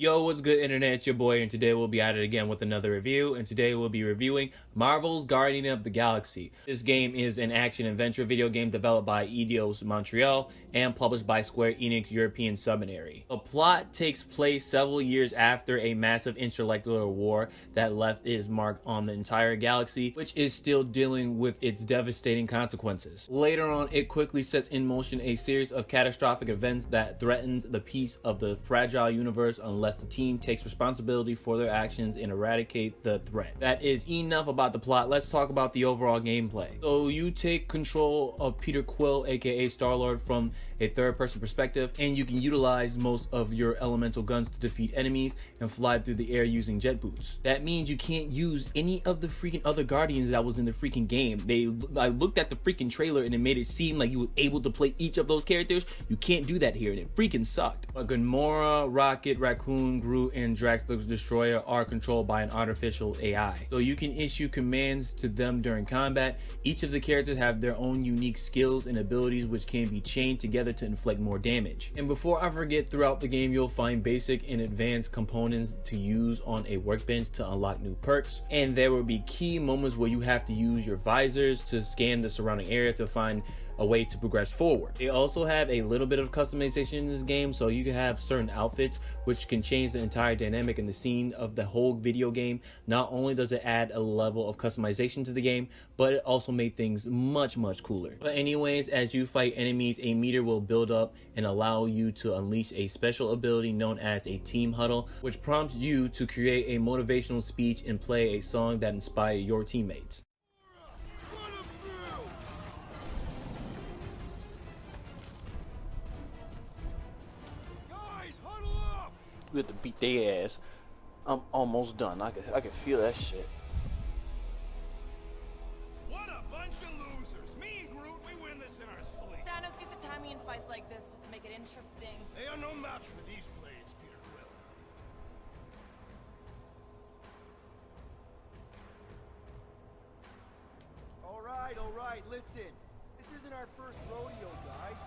Yo, what's good, internet? It's your boy, and today we'll be at it again with another review. And today we'll be reviewing Marvel's Guardian of the Galaxy. This game is an action-adventure video game developed by Eidos-Montréal and published by Square Enix European subsidiary. The plot takes place several years after a massive interstellar war that left its mark on the entire galaxy, which is still dealing with its devastating consequences. Later on, it quickly sets in motion a series of catastrophic events that threatens the peace of the fragile universe unless the team takes responsibility for their actions and eradicate the threat. That is enough about the plot. Let's talk about the overall gameplay. So you take control of Peter Quill, aka Star-Lord, from a third-person perspective, and you can utilize most of your elemental guns to defeat enemies and fly through the air using jet boots. That means you can't use any of the freaking other Guardians that was in the freaking game. I looked at the freaking trailer and it made it seem like you were able to play each of those characters. You can't do that here, and it freaking sucked. But Gamora, Rocket, Raccoon, Groot, and Drax the Destroyer are controlled by an artificial AI. So you can issue commands to them during combat. Each of the characters have their own unique skills and abilities which can be chained together to inflict more damage. And before I forget, throughout the game you'll find basic and advanced components to use on a workbench to unlock new perks, and there will be key moments where you have to use your visors to scan the surrounding area to find a way to progress forward. They also have a little bit of customization in this game, so you can have certain outfits which can change the entire dynamic and the scene of the whole video game. Not only does it add a level of customization to the game, but it also made things much cooler. But anyways, as you fight enemies, a meter will build up and allow you to unleash a special ability known as a team huddle, which prompts you to create a motivational speech and play a song that inspires your teammates. We have to beat their ass. I'm almost done. I can feel that shit. What a bunch of losers! Me and Groot, we win this in our sleep. Thanos used to tie me in fights like this just to make it interesting. They are no match for these blades, Peter Quill. All right, listen. This isn't our first rodeo, guys.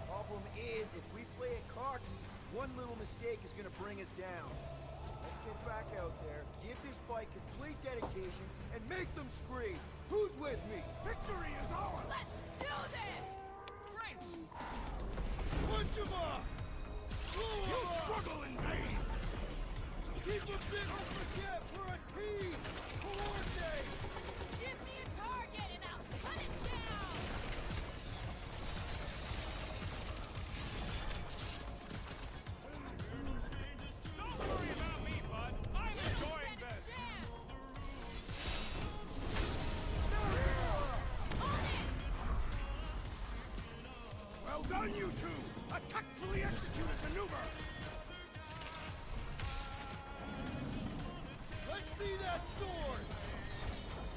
Problem is, if we play it cocky, one little mistake is gonna bring us down. Let's get back out there, give this fight complete dedication, and make them scream. Who's with me? Victory is ours! Let's do this! Great! Punch him off! You struggle in vain! Keep a bit, don't forget, we're a team! Coordinate! Give me a target and I'll cut it down! Don't worry about me, bud. I'm enjoying this. Well done, you two! A tactfully executed maneuver! Let's see that sword!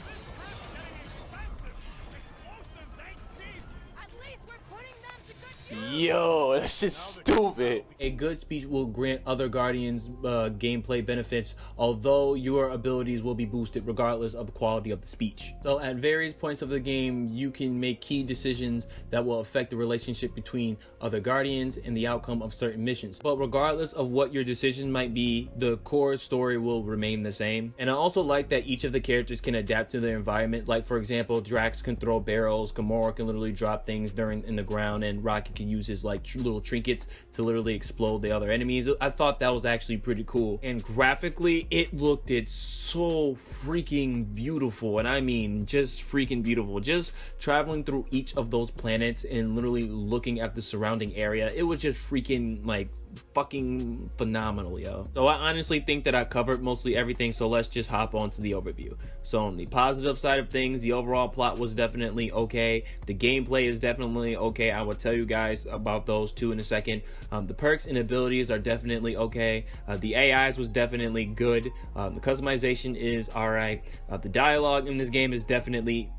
This trip's getting expensive! Explosives ain't cheap! At least we're putting them to good use! Yo, that shit's stupid. A good speech will grant other Guardians gameplay benefits, although your abilities will be boosted regardless of the quality of the speech. So at various points of the game, you can make key decisions that will affect the relationship between other Guardians and the outcome of certain missions. But regardless of what your decision might be, the core story will remain the same. And I also like that each of the characters can adapt to their environment. Like, for example, Drax can throw barrels, Gamora can literally drop things in the ground, and Rocket can use his like little trinkets to literally explode the other enemies. I thought that was actually pretty cool, and graphically it looked so freaking beautiful, and I mean just freaking beautiful. Just traveling through each of those planets and literally looking at the surrounding area, it was just freaking like fucking phenomenal, yo. So I honestly think that I covered mostly everything, so let's just hop on to the overview. So on the positive side of things, the overall plot was definitely okay. The gameplay is definitely okay. I will tell you guys about those two in a second. The perks and abilities are definitely okay. The AIs was definitely good. The customization is alright. The dialogue in this game is definitely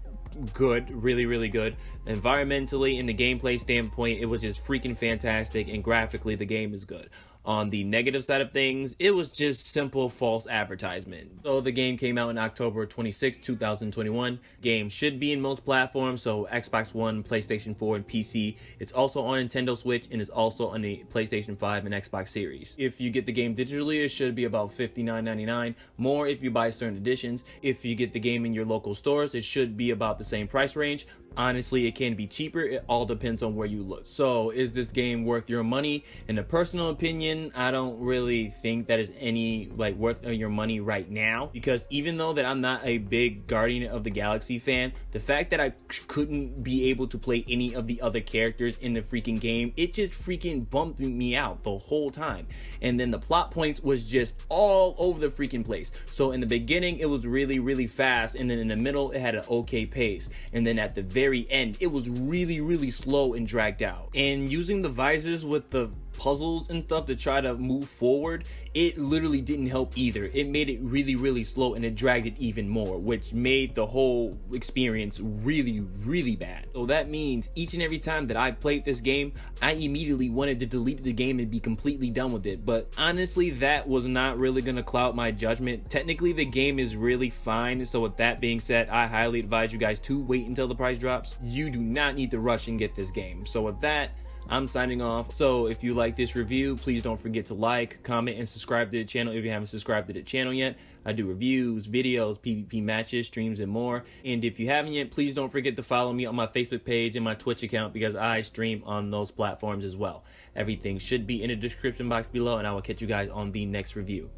good, really good. Environmentally, in the gameplay standpoint, it was just freaking fantastic, and graphically the game is good. On the negative side of things, it was just simple false advertisement. So the game came out in October 26, 2021. Game should be in most platforms, so Xbox One, PlayStation 4, and PC. It's also on Nintendo Switch and is also on the PlayStation 5 and Xbox Series. If you get the game digitally, it should be about $59.99, more if you buy certain editions. If you get the game in your local stores, it should be about the same price range. Honestly, it can be cheaper. It all depends on where you look. So is this game worth your money? In a personal opinion, I don't really think that is any worth your money right now, because even though that I'm not a big Guardian of the Galaxy fan, the fact that I couldn't be able to play any of the other characters in the freaking game, it just freaking bumped me out the whole time. And then the plot points was just all over the freaking place. So in the beginning, it was really fast, and then in the middle, it had an okay pace, and then at the very end, it was really slow and dragged out. And using the visors with the puzzles and stuff to try to move forward, it literally didn't help either. It made it really slow, and it dragged it even more, which made the whole experience really bad. So that means each and every time that I played this game, I immediately wanted to delete the game and be completely done with it. But honestly, that was not really gonna cloud my judgment. Technically, the game is really fine. So with that being said, I highly advise you guys to wait until the price drops. You do not need to rush and get this game. So with that, I'm signing off. So if you like this review, please don't forget to like, comment, and subscribe to the channel if you haven't subscribed to the channel yet. I do reviews, videos, PvP matches, streams, and more. And if you haven't yet, please don't forget to follow me on my Facebook page and my Twitch account, because I stream on those platforms as well. Everything should be in the description box below, and I will catch you guys on the next review.